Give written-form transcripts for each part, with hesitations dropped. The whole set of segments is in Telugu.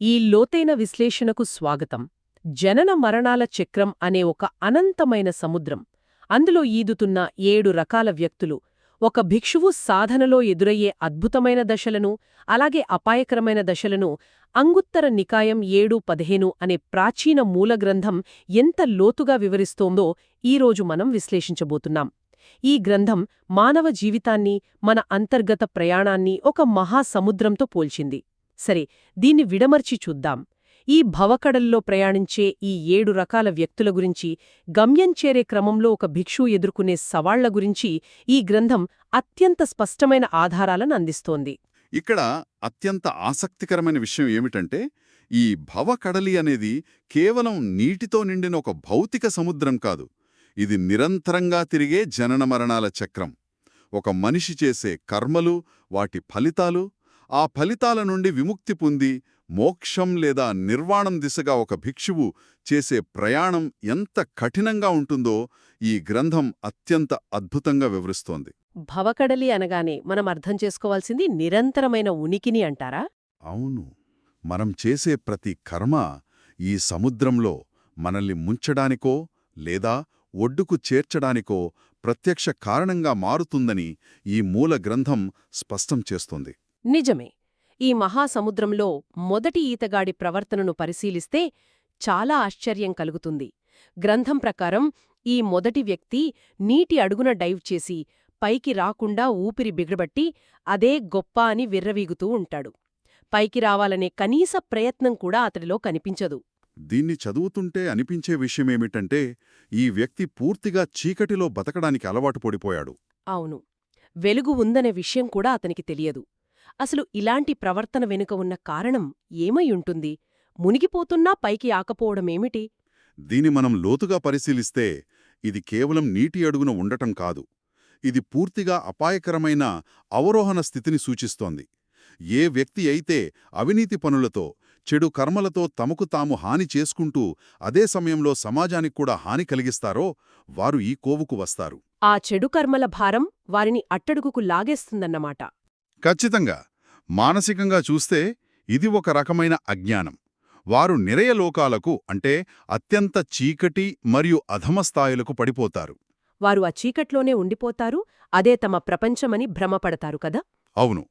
ఈ లోతైన విశ్లేషణకు స్వాగతం. జనన మరణాల చక్రం అనే ఒక అనంతమైన సముద్రం, అందులో ఈదుతున్న 7 రకాల వ్యక్తులు, ఒక భిక్షువు సాధనలో ఎదురయ్యే అద్భుతమైన దశలను, అలాగే అపాయకరమైన దశలను అంగుత్తర నికాయం 7-15 అనే ప్రాచీన మూలగ్రంథం ఎంత లోతుగా వివరిస్తోందో ఈరోజు మనం విశ్లేషించబోతున్నాం. ఈ గ్రంథం మానవ జీవితాన్ని, మన అంతర్గత ప్రయాణాన్ని ఒక మహాసముద్రంతో పోల్చింది. సరే, దీన్ని విడమర్చి చూద్దాం. ఈ భవకడల్లో ప్రయాణించే ఈ 7 రకాల వ్యక్తుల గురించి, గమ్యం చేరే క్రమంలో ఒక భిక్షువు ఎదుర్కొనే సవాళ్ల గురించి ఈ గ్రంథం అత్యంత స్పష్టమైన ఆధారాలను అందిస్తోంది. ఇక్కడ అత్యంత ఆసక్తికరమైన విషయం ఏమిటంటే, ఈ భవకడలి అనేది కేవలం నీటితో నిండిన ఒక భౌతిక సముద్రం కాదు. ఇది నిరంతరంగా తిరిగే జనన మరణాల చక్రం. ఒక మనిషి చేసే కర్మలు, వాటి ఫలితాలు, ఆ ఫలితాల నుండి విముక్తి పొంది మోక్షం లేదా నిర్వాణం దిశగా ఒక భిక్షువు చేసే ప్రయాణం ఎంత కఠినంగా ఉంటుందో ఈ గ్రంథం అత్యంత అద్భుతంగా వివరిస్తోంది. భవకడలి అనగానే మనం అర్థం చేసుకోవాల్సింది నిరంతరమైన ఉనికిని అంటారా? అవును, మనం చేసే ప్రతి కర్మ ఈ సముద్రంలో మనల్ని ముంచడానికో లేదా ఒడ్డుకు చేర్చడానికో ప్రత్యక్ష కారణంగా మారుతుందని ఈ మూల గ్రంథం స్పష్టం చేస్తుంది. నిజమే. ఈ మహాసముద్రంలో మొదటి ఈతగాడి ప్రవర్తనను పరిశీలిస్తే చాలా ఆశ్చర్యం కలుగుతుంది. గ్రంథం ప్రకారం ఈ మొదటి వ్యక్తి నీటి అడుగున డైవ్ చేసి పైకి రాకుండా ఊపిరి బిగబట్టి అదే గొప్ప అని విర్రవీగుతూ ఉంటాడు. పైకి రావాలనే కనీస ప్రయత్నం కూడా అతడిలో కనిపించదు. దీన్ని చదువుతుంటే అనిపించే విషయమేమిటంటే, ఈ వ్యక్తి పూర్తిగా చీకటిలో బతకడానికి అలవాటు పడిపోయాడు. అవును, వెలుగు ఉందనే విషయం కూడా అతనికి తెలియదు. అసలు ఇలాంటి ప్రవర్తన వెనుక ఉన్న కారణం ఏమై ఉంటుంది? మునిగిపోతున్నా పైకి ఆకపోవడమేమిటి? దీని మనం లోతుగా పరిశీలిస్తే ఇది కేవలం నీటి అడుగున ఉండటం కాదు. ఇది పూర్తిగా అపాయకరమైన అవరోహణ స్థితిని సూచిస్తోంది. ఏ వ్యక్తి అయితే అవినీతి పనులతో, చెడు కర్మలతో తమకు తాము హాని చేసుకుంటూ అదే సమయంలో సమాజానికి కూడా హాని కలిగిస్తారో వారు ఈ కోవుకు వస్తారు. ఆ చెడు కర్మల భారం వారిని అట్టడుగుకు లాగేస్తుందన్నమాట. ఖచ్చితంగా. మానసికంగా చూస్తే ఇది ఒక రకమైన అజ్ఞానం. వారు నిరయలోకాలకు, అంటే అత్యంత చీకటి మరియు అధమస్థాయిలకు పడిపోతారు. వారు ఆ చీకట్లోనే ఉండిపోతారు, అదే తమ ప్రపంచమని భ్రమపడతారు కదా. అవును,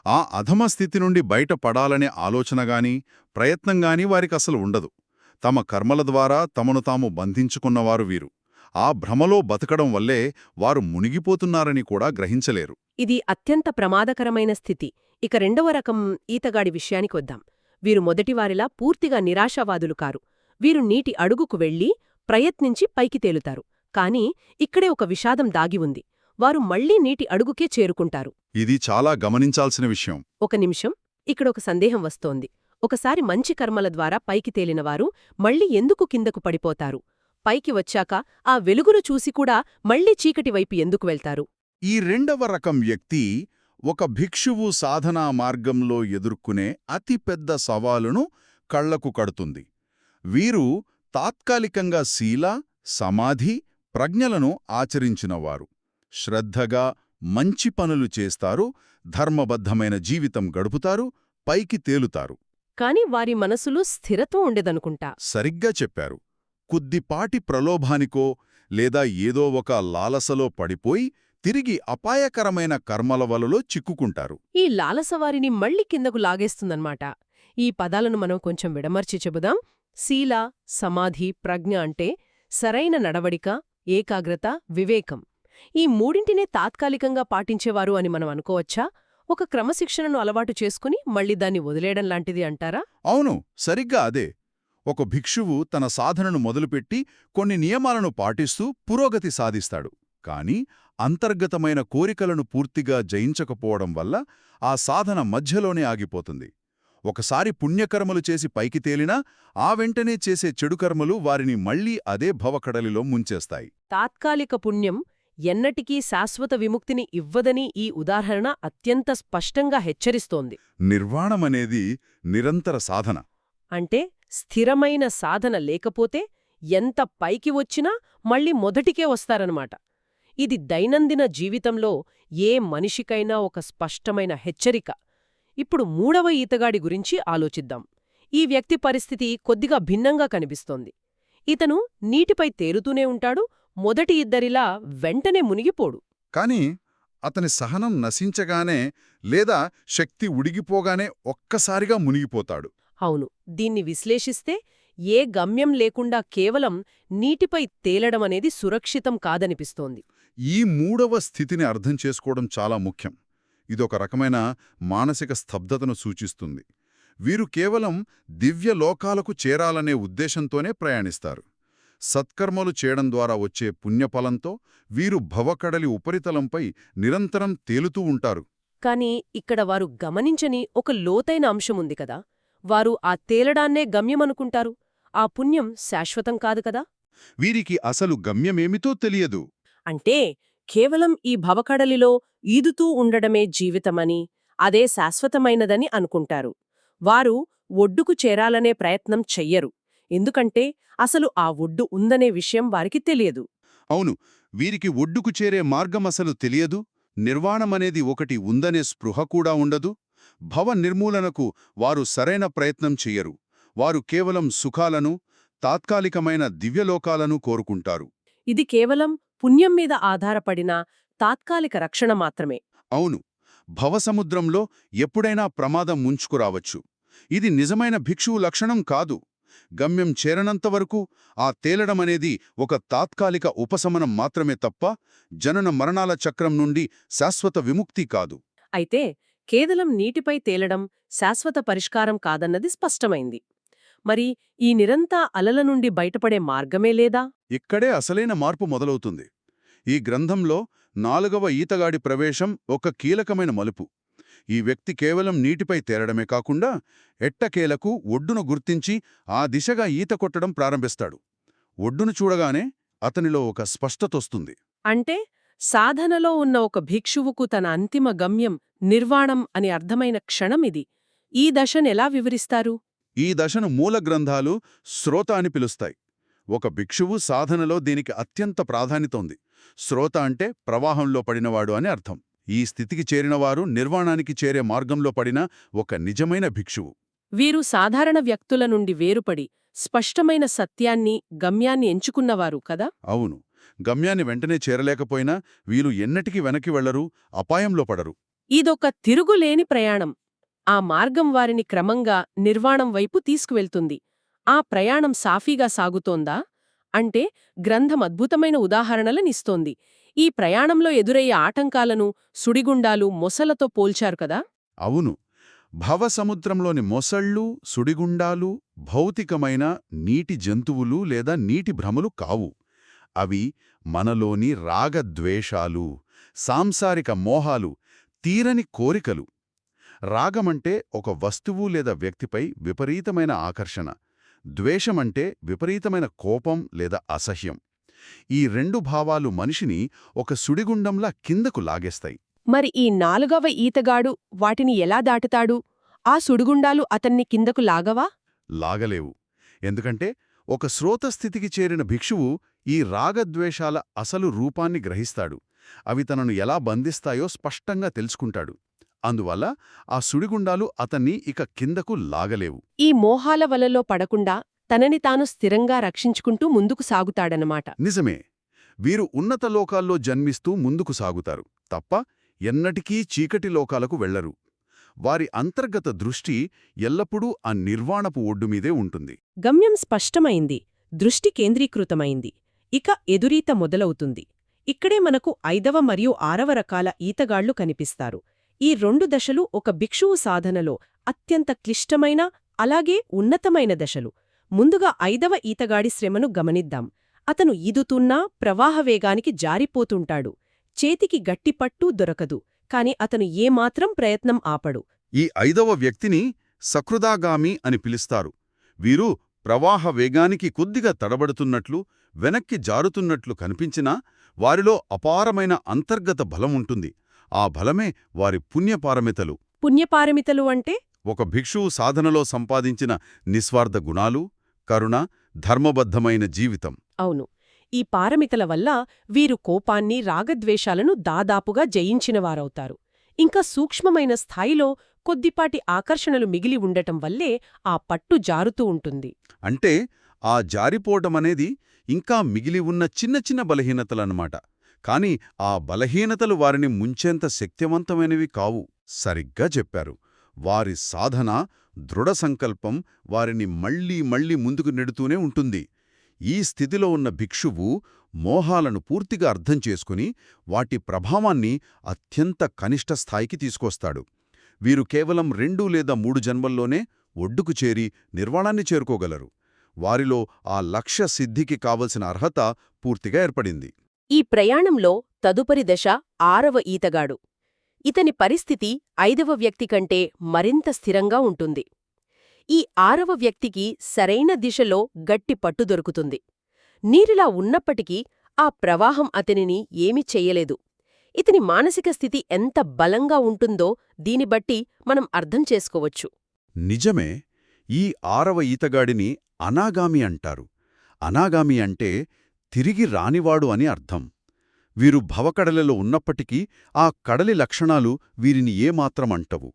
ఆ అధమ స్థితి నుండి బయటపడాలనే ఆలోచనగాని ప్రయత్నంగాని వారికసలు ఉండదు. తమ కర్మల ద్వారా తమను తాము బంధించుకున్నవారు వీరు. ఆ భ్రమలో బతకడం వల్లే వారు మునిగిపోతున్నారని కూడా గ్రహించలేరు. ఇది అత్యంత ప్రమాదకరమైన స్థితి. ఇక రెండవ రకం ఈతగాడి విషయానికొద్దాం. వీరు మొదటివారిలా పూర్తిగా నిరాశావాదులు కారు. వీరు నీటి అడుగుకు వెళ్లి ప్రయత్నించి పైకి తేలుతారు. కాని ఇక్కడే ఒక విషాదం దాగి ఉంది. వారు మళ్లీ నీటి అడుగుకే చేరుకుంటారు. ఇది చాలా గమనించాల్సిన విషయం. ఒక నిమిషం, ఇక్కడ ఒక సందేహం వస్తోంది. ఒకసారి మంచి కర్మల ద్వారా పైకి తేలినవారు మళ్లీ ఎందుకు కిందకు పడిపోతారు? పైకి వచ్చాక ఆ వెలుగును చూసి కూడా మళ్లీ చీకటి వైపు ఎందుకు వెళ్తారు? ఈ రెండవ రకం వ్యక్తి ఒక భిక్షువు సాధనా మార్గంలో ఎదుర్కొనే అతిపెద్ద సవాలును కళ్లకు కడుతుంది. వీరు తాత్కాలికంగా శీల, సమాధి, ప్రజ్ఞలను ఆచరించినవారు. శ్రద్ధగా మంచి పనులు చేస్తారు, ధర్మబద్ధమైన జీవితం గడుపుతారు, పైకి తేలుతారు. కాని వారి మనసులో స్థిరత్వం ఉండేదనుకుంటా. సరిగ్గా చెప్పారు. కొద్దిపాటి ప్రలోభానికో లేదా ఏదో ఒక లాలసలో పడిపోయి తిరిగి అపాయకరమైన కర్మల వలలో చిక్కుకుంటారు. ఈ లాలసవారిని మళ్లీ కిందకు లాగేస్తుందన్నమాట. ఈ పదాలను మనం కొంచెం విడమర్చి చెబుదాం. శీల, సమాధి, ప్రజ్ఞ అంటే సరైన నడవడిక, ఏకాగ్రత, వివేకం. ఈ మూడింటినే తాత్కాలికంగా పాటించేవారు అని మనం అనుకోవచ్చా? ఒక క్రమశిక్షణను అలవాటు చేసుకుని మళ్లీ దాన్ని వదిలేయడం లాంటిది అంటారా? అవును, సరిగ్గా అదే. ఒక భిక్షువు తన సాధనను మొదలుపెట్టి కొన్ని నియమాలను పాటిస్తూ పురోగతి సాధిస్తాడు. కాని అంతర్గతమైన కోరికలను పూర్తిగా జయించకపోవడం వల్ల ఆ సాధన మధ్యలోనే ఆగిపోతుంది. ఒకసారి పుణ్యకర్మలు చేసి పైకి తేలినా ఆ వెంటనే చేసే చెడుకర్మలు వారిని మళ్లీ అదే భవకడలిలో ముంచేస్తాయి. తాత్కాలిక పుణ్యం ఎన్నటికీ శాశ్వత విముక్తిని ఇవ్వదని ఈ ఉదాహరణ అత్యంత స్పష్టంగా హెచ్చరిస్తోంది. నిర్వాణమనేది నిరంతర సాధన. అంటే స్థిరమైన సాధన లేకపోతే ఎంత పైకి వచ్చినా మళ్ళీ మొదటికే వస్తారన్నమాట. ఇది దైనందిన జీవితంలో ఏ మనిషికైనా ఒక స్పష్టమైన హెచ్చరిక. ఇప్పుడు మూడవ ఈతగాడి గురించి ఆలోచిద్దాం. ఈ వ్యక్తి పరిస్థితి కొద్దిగా భిన్నంగా కనిపిస్తోంది. ఇతను నీటిపై తేలుతూనే ఉంటాడు, మొదటి ఇద్దరిలా వెంటనే మునిగిపోడు. కాని అతని సహనం నశించగానే లేదా శక్తి ఉడిగిపోగానే ఒక్కసారిగా మునిగిపోతాడు. అవును, దీన్ని విశ్లేషిస్తే ఏ గమ్యం లేకుండా కేవలం నీటిపై తేలడమనేది సురక్షితం కాదనిపిస్తోంది. ఈ మూడవ స్థితిని అర్థం చేసుకోవడం చాలా ముఖ్యం. ఇదొక రకమైన మానసిక స్తబ్దతను సూచిస్తుంది. వీరు కేవలం దివ్యలోకాలకు చేరాలనే ఉద్దేశంతోనే ప్రయాణిస్తారు. సత్కర్మలు చేయడం ద్వారా వచ్చే పుణ్యఫలంతో వీరు భవకడలి ఉపరితలంపై నిరంతరం తేలుతూ ఉంటారు. కాని ఇక్కడ వారు గమనించని ఒక లోతైన అంశముంది కదా. వారు ఆ తేలడాన్నే గమ్యమనుకుంటారు. ఆ పుణ్యం శాశ్వతం కాదు కదా. వీరికి అసలు గమ్యమేమితో తెలియదు. అంటే కేవలం ఈ భవకడలిలో ఈదుతూ ఉండడమే జీవితమని, అదే శాశ్వతమైనదని అనుకుంటారు. వారు ఒడ్డుకు చేరాలనే ప్రయత్నం చెయ్యరు. ఎందుకంటే అసలు ఆ ఒడ్డు ఉందనే విషయం వారికి తెలియదు. అవును, వీరికి ఒడ్డుకు చేరే మార్గమసలు తెలియదు. నిర్వాణమనేది ఒకటి ఉందనే స్పృహ కూడా ఉండదు. భవ నిర్మూలనకు వారు సరైన ప్రయత్నం చెయ్యరు. వారు కేవలం సుఖాలను, తాత్కాలికమైన దివ్యలోకాలను కోరుకుంటారు. ఇది కేవలం పుణ్యం మీద ఆధారపడిన తాత్కాలిక రక్షణ మాత్రమే. అవును, భవసముద్రంలో ఎప్పుడైనా ప్రమాదం ముంచుకురావచ్చు. ఇది నిజమైన భిక్షువు లక్షణం కాదు. గమ్యం చేరనంతవరకు ఆ తేలడమనేది ఒక తాత్కాలిక ఉపశమనం మాత్రమే తప్ప జనన మరణాల చక్రం నుండి శాశ్వత విముక్తి కాదు. అయితే కేవలం నీటిపై తేలడం శాశ్వత పరిష్కారం కాదన్నది స్పష్టమైంది. మరి ఈ నిరంతర అలల నుండి బయటపడే మార్గమే లేదా? ఇక్కడే అసలైన మార్పు మొదలవుతుంది. ఈ గ్రంథంలో 4వ ఈతగాడి ప్రవేశం ఒక కీలకమైన మలుపు. ఈ వ్యక్తి కేవలం నీటిపై తేరడమే కాకుండా ఎట్టకేలకు ఒడ్డును గుర్తించి ఆ దిశగా ఈత కొట్టడం ప్రారంభిస్తాడు. ఒడ్డును చూడగానే అతనిలో ఒక స్పష్టతొస్తుంది. అంటే సాధనలో ఉన్న ఒక భిక్షువుకు తన అంతిమ గమ్యం నిర్వాణం అని అర్థమైన క్షణమిది. ఈ దశనెలా వివరిస్తారు? ఈ దశను మూల గ్రంథాలు శ్రోత అని పిలుస్తాయి. ఒక భిక్షువు సాధనలో దీనికి అత్యంత ప్రాధాన్యత ఉంది. శ్రోత అంటే ప్రవాహంలో పడినవాడు అని అర్థం. ఈ స్థితికి చేరినవారు నిర్వాణానికి చేరే మార్గంలో పడిన ఒక నిజమైన భిక్షువు. వీరు సాధారణ వ్యక్తుల నుండి వేరుపడి స్పష్టమైన సత్యాన్ని, గమ్యాన్ని ఎంచుకున్నవారు కదా? అవును, గమ్యాన్ని వెంటనే చేరలేకపోయినా వీరు ఎన్నటికీ వెనక్కి వెళ్లరు, అపాయంలో పడరు. ఇదొక తిరుగులేని ప్రయాణం. ఆ మార్గం వారిని క్రమంగా నిర్వాణం వైపు తీసుకువెళ్తుంది. ఆ ప్రయాణం సాఫీగా సాగుతోందా? అంటే గ్రంథం అద్భుతమైన ఉదాహరణలనిస్తోంది. ఈ ప్రయాణంలో ఎదురయ్యే ఆటంకాలను సుడిగుండాలు, మొసలతో పోల్చారు కదా? అవును, భవసముద్రంలోని మొసళ్ళు, సుడిగుండాలు భౌతికమైన నీటి జంతువులు లేదా నీటి భ్రమలు కావు. అవి మనలోని రాగద్వేషాలు, సాంసారిక మోహాలు, తీరని కోరికలు. రాగమంటే ఒక వస్తువు లేదా వ్యక్తిపై విపరీతమైన ఆకర్షణ. ద్వేషమంటే విపరీతమైన కోపం లేదా అసహ్యం. ఈ రెండు భావాలు మనిషిని ఒక సుడిగుండంలా కిందకు లాగేస్తాయి. మరి ఈ 4వ ఈతగాడు వాటిని ఎలా దాటుతాడు? ఆ సుడిగుండాలు అతన్ని కిందకు లాగవా? లాగలేవు. ఎందుకంటే ఒక శ్రోత స్థితికి చేరిన భిక్షువు ఈ రాగద్వేషాల అసలు రూపాన్ని గ్రహిస్తాడు. అవి తనను ఎలా బంధిస్తాయో స్పష్టంగా తెలుసుకుంటాడు. అందువల్ల ఆ సుడిగుండాలు అతన్ని ఇక కిందకు లాగలేవు. ఈ మోహాల వలలో పడకుండా తనని తాను స్థిరంగా రక్షించుకుంటూ ముందుకు సాగుతాడనమాట. నిజమే, వీరు ఉన్నత లోకాల్లో జన్మిస్తూ ముందుకు సాగుతారు తప్ప ఎన్నటికీ చీకటి లోకాలకు వెళ్లరు. వారి అంతర్గత దృష్టి ఎల్లప్పుడూ ఆ నిర్వాణపు ఒడ్డుమీదే ఉంటుంది. గమ్యం స్పష్టమైంది, దృష్టి కేంద్రీకృతమైంది. ఇక ఎదురీత మొదలవుతుంది. ఇక్కడే మనకు 5వ మరియు 6వ రకాల ఈతగాళ్లు కనిపిస్తారు. ఈ 2 దశలు ఒక భిక్షువు సాధనలో అత్యంత క్లిష్టమైన, అలాగే ఉన్నతమైన దశలు. ముందుగా 5వ ఈతగాడి శ్రమను గమనిద్దాం. అతను ఈదుతున్నా ప్రవాహవేగానికి జారిపోతుంటాడు. చేతికి గట్టిపట్టూ దొరకదు. కాని అతను ఏమాత్రం ప్రయత్నం ఆపడు. ఈ 5వ వ్యక్తిని సకృదాగామి అని పిలుస్తారు. వీరు ప్రవాహ వేగానికి కొద్దిగా తడబడుతున్నట్లు, వెనక్కి జారుతున్నట్లు కనిపించినా వారిలో అపారమైన అంతర్గత బలముంటుంది. ఆ బలమే వారి పుణ్యపారమితలు. పుణ్యపారమితలు అంటే? ఒక భిక్షువు సాధనలో సంపాదించిన నిస్వార్థ గుణాలు, కరుణ, ధర్మబద్ధమైన జీవితం. అవును, ఈ పారమితల వల్ల వీరు కోపాన్ని, రాగద్వేషాలను దాదాపుగా జయించినవారవుతారు. ఇంకా సూక్ష్మమైన స్థాయిలో కొద్దిపాటి ఆకర్షణలు మిగిలి ఉండటం వల్లే ఆ పట్టు జారుతూ ఉంటుంది. అంటే ఆ జారిపోవటమనేది ఇంకా మిగిలి ఉన్న చిన్న చిన్న బలహీనతలన్నమాట. కాని ఆ బలహీనతలు వారిని ముంచేంత శక్తివంతమైనవి కావు. సరిగ్గా చెప్పారు. వారి సాధన, దృఢ సంకల్పం వారిని మళ్లీ మళ్లీ ముందుకు నెడుతూనే ఉంటుంది. ఈ స్థితిలో ఉన్న భిక్షువు మోహాలను పూర్తిగా అర్థం చేసుకుని వాటి ప్రభావాన్ని అత్యంత కనిష్ట స్థాయికి తీసుకొస్తాడు. వీరు కేవలం 2 లేదా 3 జన్మల్లోనే ఒడ్డుకు చేరి నిర్వాణాన్ని చేరుకోగలరు. వారిలో ఆ లక్ష్య సిద్ధికి కావలసిన అర్హత పూర్తిగా ఏర్పడింది. ఈ ప్రయాణంలో తదుపరి దశ 6వ ఈతగాడు. ఇతని పరిస్థితి 5వ వ్యక్తి కంటే మరింత స్థిరంగా ఉంటుంది. ఈ 6వ వ్యక్తికి సరైన దిశలో గట్టి పట్టు దొరుకుతుంది. నీరిలా ఉన్నప్పటికీ ఆ ప్రవాహం అతనిని ఏమీ చెయ్యలేదు. ఇతని మానసిక స్థితి ఎంత బలంగా ఉంటుందో దీనిబట్టి మనం అర్థం చేసుకోవచ్చు. నిజమే. ఈ 6వ ఈతగాడిని అనాగామి అంటారు. అనాగామి అంటే తిరిగి రానివాడు అని అర్థం. వీరు భవకడలిలో ఉన్నప్పటికీ ఆ కడలి లక్షణాలు వీరిని ఏమాత్రం అంటవు.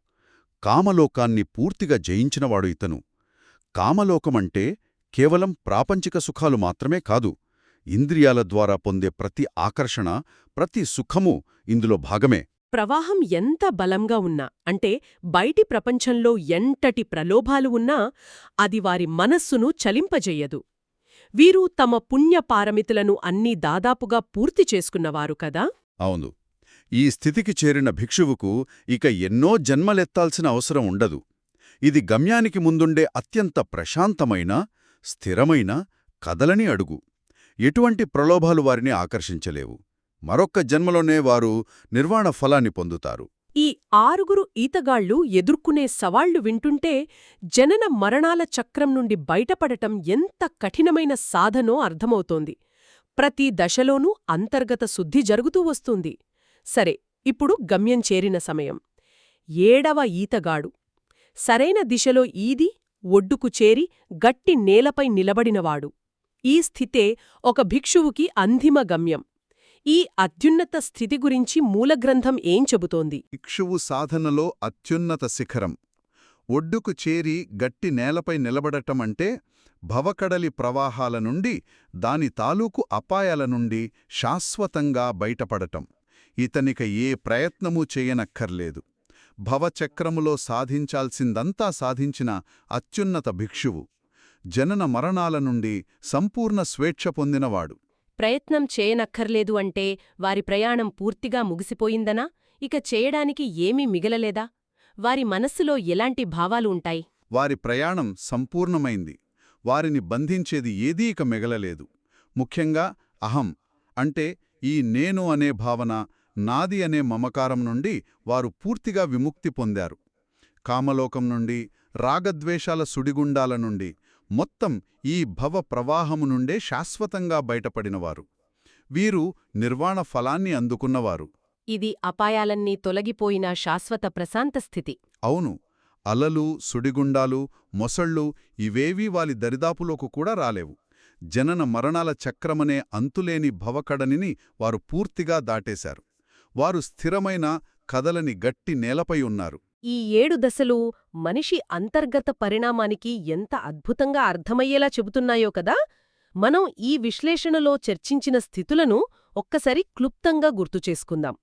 కామలోకాన్ని పూర్తిగా జయించినవాడు ఇతను. కామలోకమంటే కేవలం ప్రాపంచిక సుఖాలు మాత్రమే కాదు. ఇంద్రియాల ద్వారా పొందే ప్రతి ఆకర్షణ, ప్రతి సుఖమూ ఇందులో భాగమే. ప్రవాహం ఎంత బలంగా ఉన్నా, అంటే బయటి ప్రపంచంలో ఎంతటి ప్రలోభాలు ఉన్నా అది వారి మనస్సును చలింపజెయ్యదు. వీరు తమ పుణ్యపారమితులను అన్నీ దాదాపుగా పూర్తి చేసుకున్నవారు కదా. అవును. ఈ స్థితికి చేరిన భిక్షువుకు ఇక ఎన్నో జన్మలెత్తాల్సిన అవసరం ఉండదు. ఇది గమ్యానికి ముందుండే అత్యంత ప్రశాంతమైన, స్థిరమైన, కదలని అడుగు. ఎటువంటి ప్రలోభాలు వారిని ఆకర్షించలేవు. మరొక్క జన్మలోనే వారు నిర్వాణ ఫలాన్ని పొందుతారు. ఈ 6గురు ఈతగాళ్లు ఎదుర్కొనే సవాళ్లు వింటుంటే జనన మరణాల చక్రం నుండి బయటపడటం ఎంత కఠినమైన సాధనో అర్థమవుతోంది. ప్రతి దశలోనూ అంతర్గత శుద్ధి జరుగుతూ వస్తుంది. సరే, ఇప్పుడు గమ్యం చేరిన సమయం. 7వ ఈతగాడు సరైన దిశలో ఈది ఒడ్డుకు చేరి గట్టి నేలపై నిలబడినవాడు. ఈ స్థితే ఒక భిక్షువుకి అంతిమ గమ్యం. ఈ అత్యున్నత స్థితి గురించి మూలగ్రంథం ఏం చెబుతోంది? భిక్షువు సాధనలో అత్యున్నత శిఖరం. ఒడ్డుకు చేరి గట్టి నేలపై నిలబడటమంటే భవకడలి ప్రవాహాల నుండి, దాని తాలూకు అపాయాల నుండి శాశ్వతంగా బయటపడటం. ఇతనిక ఏ ప్రయత్నమూ చేయనక్కర్లేదు. భవచక్రములో సాధించాల్సిందంతా సాధించిన అత్యున్నత భిక్షువు. జనన మరణాల నుండి సంపూర్ణ స్వేచ్ఛ పొందినవాడు. ప్రయత్నం చేయనక్కర్లేదు అంటే వారి ప్రయాణం పూర్తిగా ముగిసిపోయిందనా? ఇక చేయడానికి ఏమీ మిగలలేదా? వారి మనస్సులో ఎలాంటి భావాలు ఉంటాయి? వారి ప్రయాణం సంపూర్ణమైంది. వారిని బంధించేది ఏదీ ఇక మిగలలేదు. ముఖ్యంగా అహం, అంటే ఈ నేను అనే భావన, నాది అనే మమకారం నుండి వారు పూర్తిగా విముక్తి పొందారు. కామలోకం నుండి, రాగద్వేషాల సుడిగుండాల నుండి, మొత్తం ఈ భవ ప్రవాహము నుండే శాశ్వతంగా బయటపడినవారు. వీరు నిర్వాణ ఫలాన్ని అందుకున్నవారు. ఇది అపాయాలన్నీ తొలగిపోయిన శాశ్వత ప్రశాంత స్థితి. అవును. అలలు, సుడిగుండాలు, మొసళ్ళు ఇవేవీ వారి దరిదాపులోకి కూడా రాలేవు. జనన మరణాల చక్రమనే అంతులేని భవకడనిని వారు పూర్తిగా దాటేశారు. వారు స్థిరమైన, కదలని గట్టి నేలపై ఉన్నారు. ఈ 7 దశలు మనిషి అంతర్గత పరిణామానికి ఎంత అద్భుతంగా అర్థమయ్యేలా చెబుతున్నాయో కదా. మనం ఈ విశ్లేషణలో చర్చించిన స్థితులను ఒక్కసారి క్లుప్తంగా గుర్తుచేసుకుందాం.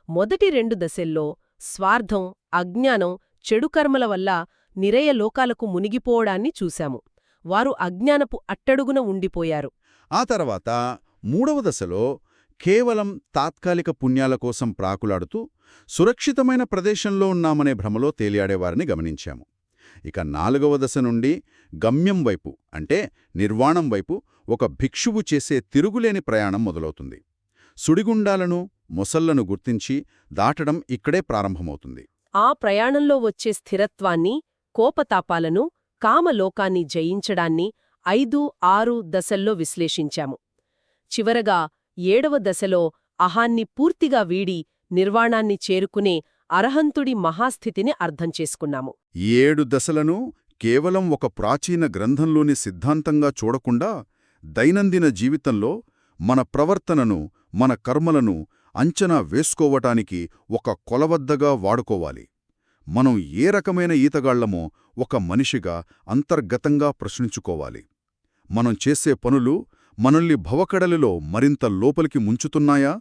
మొదటి 2 దశల్లో స్వార్థం, అజ్ఞానం, చెడు కర్మల వల్ల నిరయ లోకాలకు మునిగిపోవడాన్ని చూశాము. వారు అజ్ఞానపు అట్టడుగున ఉండిపోయారు. ఆ తర్వాత 3వ దశలో కేవలం తాత్కాలిక పుణ్యాల కోసం ప్రాకులాడుతూ సురక్షితమైన ప్రదేశంలో ఉన్నామనే భ్రమలో తేలియాడేవారిని గమనించాము. ఇక 4వ దశ నుండి గమ్యం వైపు, అంటే నిర్వాణం వైపు ఒక భిక్షువు చేసే తిరుగులేని ప్రయాణం మొదలవుతుంది. సుడిగుండాలను, మొసళ్లను గుర్తించి దాటడం ఇక్కడే ప్రారంభమవుతుంది. ఆ ప్రయాణంలో వచ్చే స్థిరత్వాన్ని, కోపతాపాలను, కామలోకాన్ని జయించడాన్ని 5, 6 దశల్లో విశ్లేషించాము. చివరగా 7వ దశలో అహాన్ని పూర్తిగా వీడి నిర్వాణాన్ని చేరుకునే అరహంతుడి మహాస్థితిని అర్థం చేసుకున్నాము. 7 దశలను కేవలం ఒక ప్రాచీన గ్రంథంలోని సిద్ధాంతంగా చూడకుండా దైనందిన జీవితంలో మన ప్రవర్తనను, మన కర్మలను అంచనా వేసుకోవటానికి ఒక కొలవద్దగా వాడుకోవాలి. మనం ఏ రకమైన ఈతగాళ్లమో ఒక మనిషిగా అంతర్గతంగా ప్రశ్నించుకోవాలి. మనం చేసే పనులు మనల్ని భవకడలిలో మరింత లోపలికి ముంచుతున్నాయా,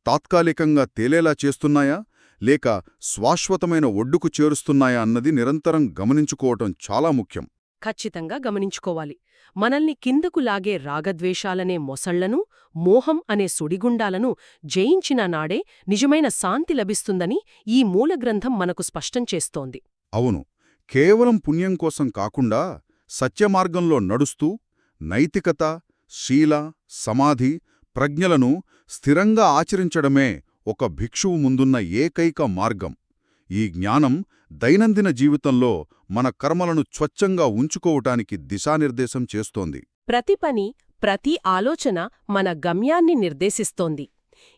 తాత్కాలికంగా తేలేలా చేస్తున్నాయా, లేక శాశ్వతమైన ఒడ్డుకు చేరుస్తున్నాయా అన్నది నిరంతరం గమనించుకోవటం చాలా ముఖ్యం. ఖచ్చితంగా గమనించుకోవాలి. మనల్ని కిందకు లాగే రాగద్వేషాలనే మొసళ్లను, మోహం అనే సుడిగుండాలను జయించిన నాడే నిజమైన శాంతి లభిస్తుందని ఈ మూలగ్రంథం మనకు స్పష్టం చేస్తోంది. అవును, కేవలం పుణ్యం కోసం కాకుండా సత్యమార్గంలో నడుస్తూ నైతికత, శీల, సమాధి, ప్రజ్ఞలను స్థిరంగా ఆచరించడమే ఒక భిక్షువు ముందున్న ఏకైక మార్గం. ఈ జ్ఞానం దైనందిన జీవితంలో మన కర్మలను స్వచ్ఛంగా ఉంచుకోవటానికి దిశానిర్దేశం చేస్తోంది. ప్రతి పని, ప్రతి ఆలోచన మన గమ్యాన్ని నిర్దేశిస్తోంది.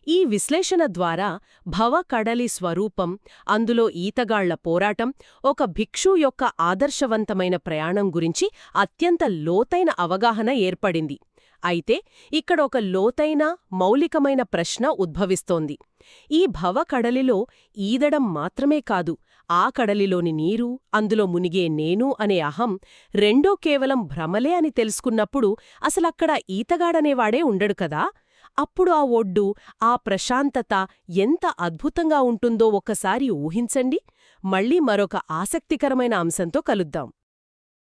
ఈ విశ్లేషణ ద్వారా భవకడలి స్వరూపం, అందులో ఈతగాళ్ల పోరాటం, ఒక భిక్షు యొక్క ఆదర్శవంతమైన ప్రయాణం గురించి అత్యంత లోతైన అవగాహన ఏర్పడింది. అయితే ఇక్కడ ఒక లోతైన, మౌలికమైన ప్రశ్న ఉద్భవిస్తోంది. ఈ భవకడలిలో ఈదడం మాత్రమే కాదు, ఆ కడలిలోని నీరు, అందులో మునిగే నేను అనే అహం రెండో కేవలం భ్రమలే అని తెలుసుకున్నప్పుడు అసలక్కడ ఈతగాడనేవాడే ఉండడు కదా. అప్పుడు ఆ ఒడ్డు, ఆ ప్రశాంతత ఎంత అద్భుతంగా ఉంటుందో ఒక్కసారి ఊహించండి. మళ్ళీ మరొక ఆసక్తికరమైన అంశంతో కలుద్దాం.